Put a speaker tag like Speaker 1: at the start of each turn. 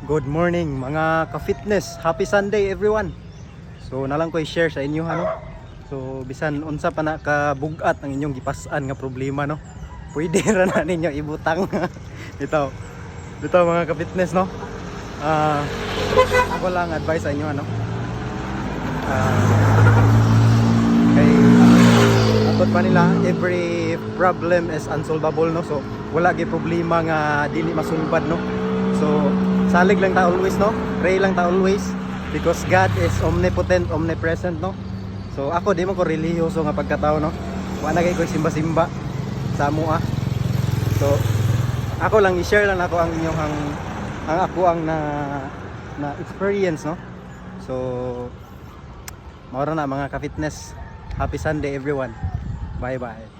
Speaker 1: Good morning mga ka-fitness. Happy Sunday everyone. So nalang ko i-share sa inyo ano. So bisan unsa pa na kabugat ang inyong gipas-an nga problema no. Pwede ra na ninyo ibutang. ito mga ka-fitness no. Ako lang advice sa inyo ano. Kay atot pa nila every problem is unsolvable no. So wala gyud problema nga dili masulbad no. So salig lang ta always no, pray lang ta always because God is omnipotent, omnipresent no. So ako di man ko relihiyoso nga pagkatao no, wala na kay ko simba-simba sa amoa. So ako lang i-share lang ako ang inyong ang ako ang na experience no. So mao ra na mga ka-fitness. Happy Sunday everyone. Bye bye.